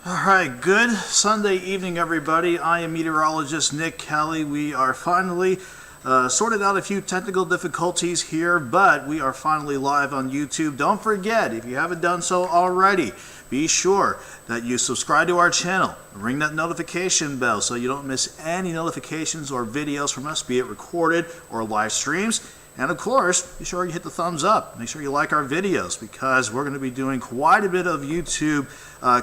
Alright, good Sunday evening, everybody. I am meteorologist Nick Kelly. We are finally sorted out a few technical difficulties here, but we are finally live on YouTube. Don't forget, if you haven't done so already, be sure that you subscribe to our channel. Ring that notification bell so you don't miss any notifications or videos from us, be it recorded or live streams. And of course, be sure you hit the thumbs up. Make sure you like our videos because we're going to be doing quite a bit of YouTube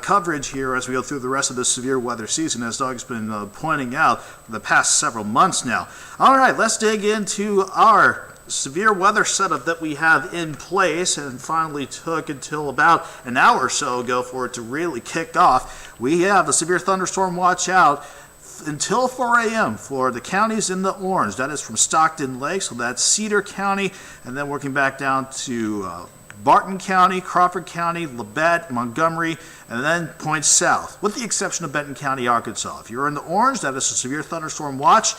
coverage here as we go through the rest of this severe weather season, as Doug's been pointing out for the past several months now. All right, let's dig into our severe weather setup that we have in place, and finally took until about an hour or so ago for it to really kick off. We have a severe thunderstorm watch out until 4 a.m. for the counties in the orange. That is from Stockton Lake, so that's Cedar County, and then working back down to Barton County, Crawford County, Labette, Montgomery, and then points south, with the exception of Benton County, Arkansas. If you're in the orange, that is a severe thunderstorm watch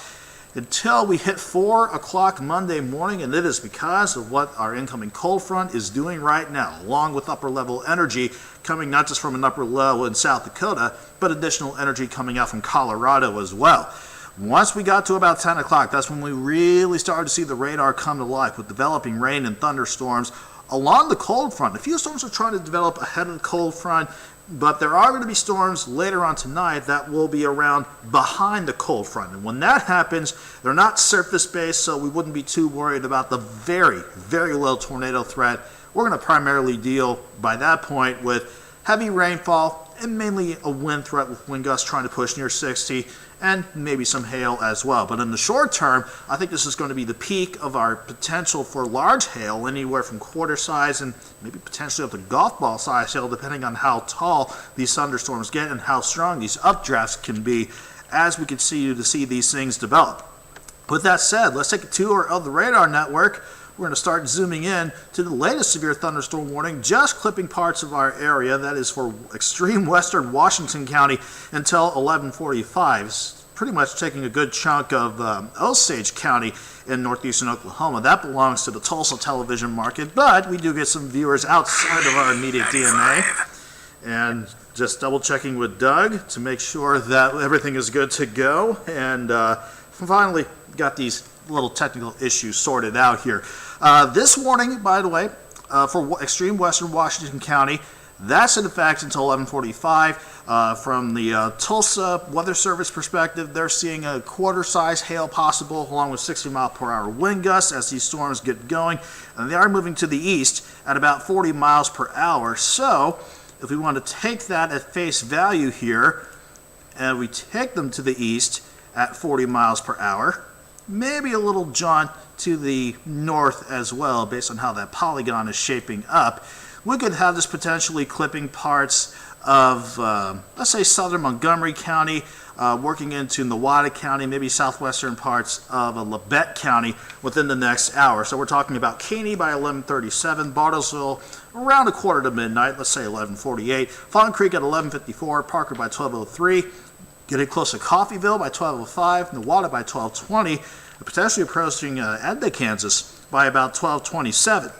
until we hit 4 o'clock Monday morning, and it is because of what our incoming cold front is doing right now, along with upper level energy coming not just from an upper low in South Dakota, but additional energy coming out from Colorado as well. Once we got to about 10 o'clock, that's when we really started to see the radar come to life with developing rain and thunderstorms along the cold front. A few storms are trying to develop ahead of the cold front, but there are going to be storms later on tonight that will be around behind the cold front. And when that happens, they're not surface-based, so we wouldn't be too worried about the very, very low tornado threat. We're going to primarily deal, by that point, with heavy rainfall and mainly a wind threat with wind gusts trying to push near 60, and maybe some hail as well. But in the short term, I think this is going to be the peak of our potential for large hail, anywhere from quarter size and maybe potentially up to golf ball size hail, depending on how tall these thunderstorms get and how strong these updrafts can be as we continue to see these things develop. With that said, let's take a tour of the radar network. We're going to start zooming in to the latest severe thunderstorm warning, just clipping parts of our area. That is for extreme western Washington County until 11:45. Pretty much taking a good chunk of Osage County in northeastern Oklahoma. That belongs to the Tulsa television market, but we do get some viewers outside of our immediate DMA. And just double checking with Doug to make sure that everything is good to go. And finally got these little technical issues sorted out here. This warning, by the way, for extreme western Washington County, that's in effect until 11:45. From the Tulsa Weather Service perspective, they're seeing a quarter-size hail possible, along with 60-mile-per-hour wind gusts as these storms get going. And they are moving to the east at about 40 miles per hour. So, if we want to take that at face value here, and we take them to the east at 40 miles per hour, maybe a little jaunt to the north as well, based on how that polygon is shaping up, we could have this potentially clipping parts of, let's say, southern Montgomery County, working into Newada County, maybe southwestern parts of Labette County within the next hour. So we're talking about Caney by 11:37, Bartlesville around a quarter to midnight, let's say 11:48, Fawn Creek at 11:54, Parker by 12:03, getting close to Coffeyville by 12:05, Newada by 12:20, potentially approaching Edna, Kansas by about 12:27.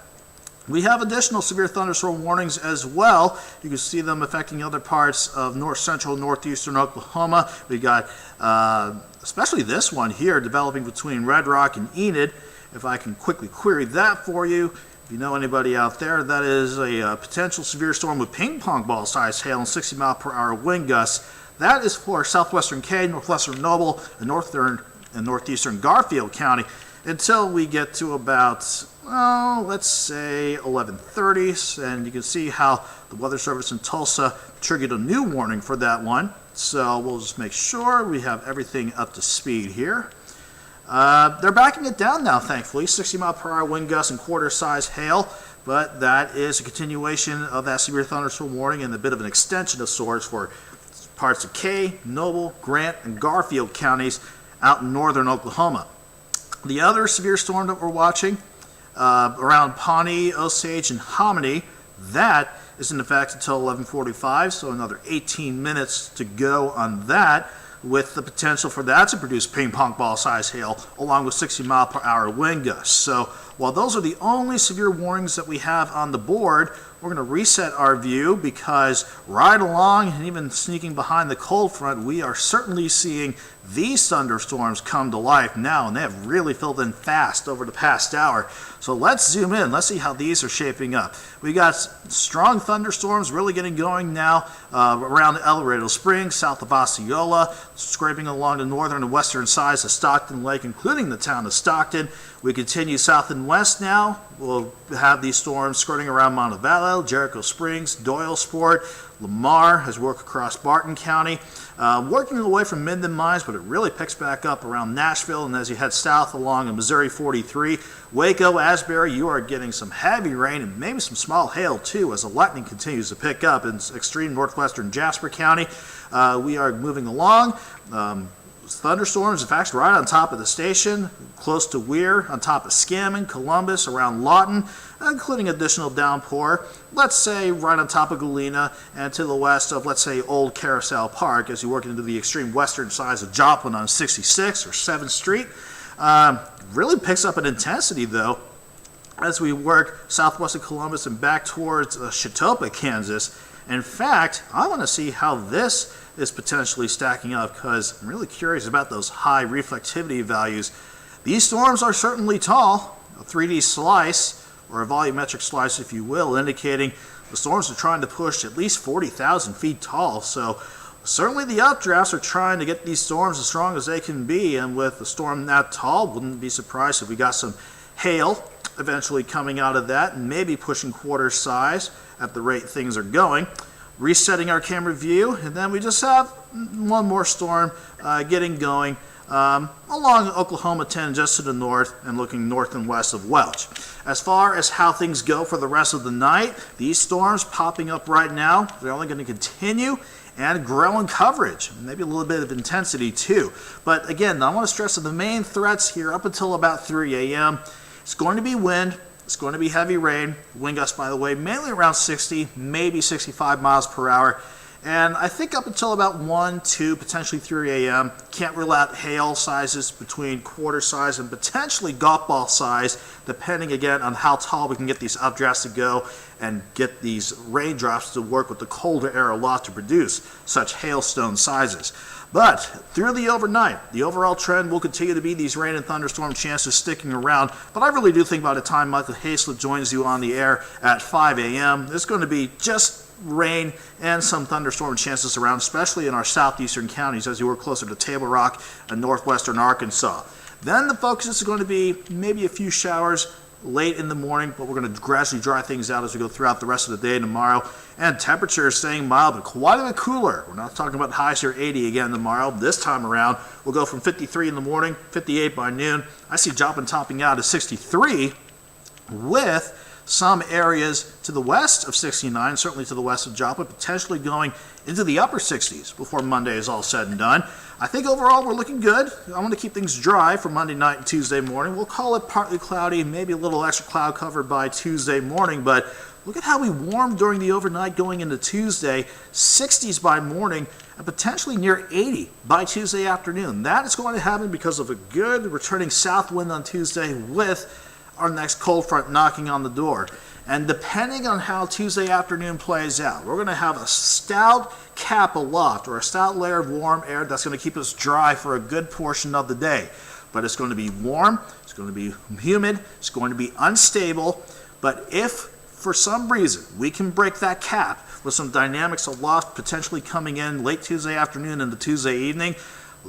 We have additional severe thunderstorm warnings as well. You can see them affecting other parts of north central, northeastern Oklahoma. We got especially this one here developing between Red Rock and Enid. If I can quickly query that for you. If you know anybody out there, that is a potential severe storm with ping pong ball size hail and 60-mile-per-hour wind gusts. That is for southwestern Cade, northwestern Noble, and northern and northeastern Garfield County until we get to about, let's say 11:30, and you can see how the Weather Service in Tulsa triggered a new warning for that one. So we'll just make sure we have everything up to speed here. They're backing it down now, thankfully, 60-mile-per-hour wind gusts and quarter-size hail, but that is a continuation of that severe thunderstorm warning and a bit of an extension of sorts for parts of Kay, Noble, Grant, and Garfield counties out in northern Oklahoma. The other severe storm that we're watching around Pawnee, Osage, and Hominy, that is in effect until 11:45, so another 18 minutes to go on that, with the potential for that to produce ping pong ball size hail along with 60-mile-per-hour wind gusts. So while those are the only severe warnings that we have on the board, we're going to reset our view because right along and even sneaking behind the cold front, we are certainly seeing these thunderstorms come to life now, and they have really filled in fast over the past hour. So let's zoom in. Let's see how these are shaping up. We got strong thunderstorms really getting going now around El Dorado Springs, south of Osceola, scraping along the northern and western sides of Stockton Lake, including the town of Stockton. We continue south and west now. We'll have these storms skirting around Montevallo, Jericho Springs, Doyleport, Lamar has worked across Barton County, working away from Minden Mines, but it really picks back up around Nashville, and as you head south along Missouri 43, Waco, Asbury, you are getting some heavy rain and maybe some small hail too as the lightning continues to pick up in extreme northwestern Jasper County. We are moving along. Thunderstorms, in fact, right on top of the station, close to Weir, on top of Scammon, Columbus, around Lawton, including additional downpour, let's say right on top of Galena and to the west of, let's say, Old Carousel Park as you work into the extreme western sides of Joplin on 66 or 7th Street. Really picks up in intensity, though, as we work southwest of Columbus and back towards Chautauqua, Kansas. In fact, I want to see how this is potentially stacking up because I'm really curious about those high reflectivity values. These storms are certainly tall, a 3D slice, or a volumetric slice if you will, indicating the storms are trying to push at least 40,000 feet tall. So certainly the updrafts are trying to get these storms as strong as they can be, and with a storm that tall, wouldn't be surprised if we got some hail eventually coming out of that and maybe pushing quarter size at the rate things are going. Resetting our camera view, and then we just have one more storm getting going along Oklahoma 10 just to the north and looking north and west of Welch. As far as how things go for the rest of the night, these storms popping up right now, they're only going to continue and grow in coverage, maybe a little bit of intensity too. But again, I want to stress that the main threats here up until about 3 a.m. It's going to be wind. It's going to be heavy rain, wind gusts, by the way, mainly around 60, maybe 65 miles per hour. And I think up until about 1, 2, potentially 3 a.m., can't rule out hail sizes between quarter size and potentially golf ball size, depending again on how tall we can get these updrafts to go and get these raindrops to work with the colder air aloft to produce such hailstone sizes. But through the overnight, the overall trend will continue to be these rain and thunderstorm chances sticking around. But I really do think by the time Michael Hayslip joins you on the air at 5 a.m., there's going to be just rain and some thunderstorm chances around, especially in our southeastern counties as you work closer to Table Rock and northwestern Arkansas. Then the focus is going to be maybe a few showers late in the morning, but we're going to gradually dry things out as we go throughout the rest of the day tomorrow. And temperatures staying mild, but quite a bit cooler. We're not talking about highs here 80 again tomorrow. This time around, we'll go from 53 in the morning, 58 by noon. I see Joplin topping out at 63 with some areas to the west of 69, certainly to the west of Joplin, potentially going into the upper 60s before Monday is all said and done. I think overall we're looking good. I want to keep things dry for Monday night and Tuesday morning. We'll call it partly cloudy, maybe a little extra cloud cover by Tuesday morning, but look at how we warmed during the overnight going into Tuesday, 60s by morning, and potentially near 80 by Tuesday afternoon. That is going to happen because of a good returning south wind on Tuesday with our next cold front knocking on the door. And depending on how Tuesday afternoon plays out, we're going to have a stout cap aloft or a stout layer of warm air that's going to keep us dry for a good portion of the day. But it's going to be warm, it's going to be humid, it's going to be unstable. But if for some reason we can break that cap with some dynamics aloft potentially coming in late Tuesday afternoon into Tuesday evening,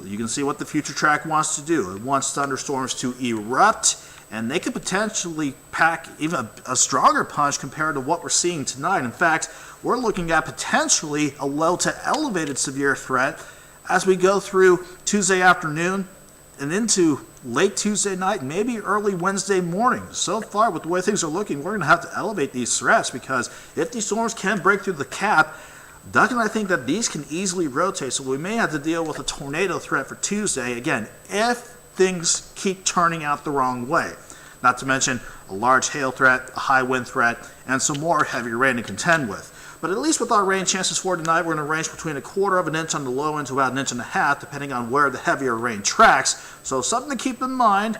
you can see what the future track wants to do. It wants thunderstorms to erupt, and they could potentially pack even a stronger punch compared to what we're seeing tonight. In fact, we're looking at potentially a low to elevated severe threat as we go through Tuesday afternoon and into late Tuesday night, maybe early Wednesday morning. So far, with the way things are looking, we're going to have to elevate these threats because if these storms can break through the cap, Doug and I think that these can easily rotate, so we may have to deal with a tornado threat for Tuesday, again, if things keep turning out the wrong way. Not to mention a large hail threat, a high wind threat, and some more heavy rain to contend with. But at least with our rain chances for tonight, we're going to range between 1/4 of an inch on the low end to about 1.5 inches, depending on where the heavier rain tracks. So something to keep in mind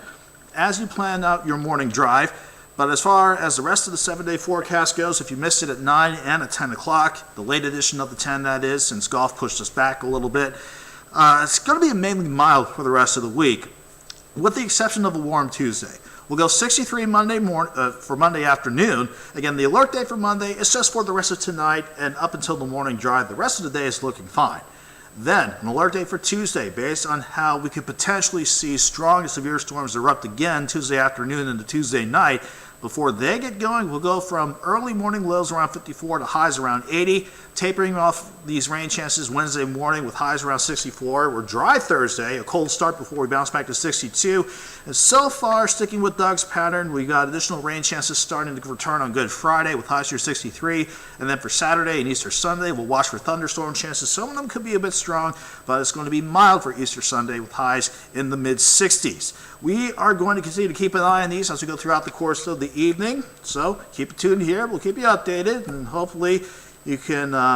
as you plan out your morning drive. But as far as the rest of the 7-day forecast goes, if you missed it at 9 and at 10 o'clock, the late edition of the 10 that is, since golf pushed us back a little bit, it's going to be mainly mild for the rest of the week, with the exception of a warm Tuesday. We'll go 63 for Monday afternoon. Again, the alert day for Monday is just for the rest of tonight and up until the morning drive. The rest of the day is looking fine. Then, an alert day for Tuesday, based on how we could potentially see strong to severe storms erupt again Tuesday afternoon into Tuesday night. Before they get going, we'll go from early morning lows around 54 to highs around 80, tapering off these rain chances Wednesday morning with highs around 64. We're dry Thursday, a cold start before we bounce back to 62. And so far, sticking with Doug's pattern, we got additional rain chances starting to return on Good Friday with highs near 63. And then for Saturday and Easter Sunday, we'll watch for thunderstorm chances. Some of them could be a bit strong, but it's going to be mild for Easter Sunday with highs in the mid-60s. We are going to continue to keep an eye on these as we go throughout the course of the evening. So keep it tuned here. We'll keep you updated, and hopefully you can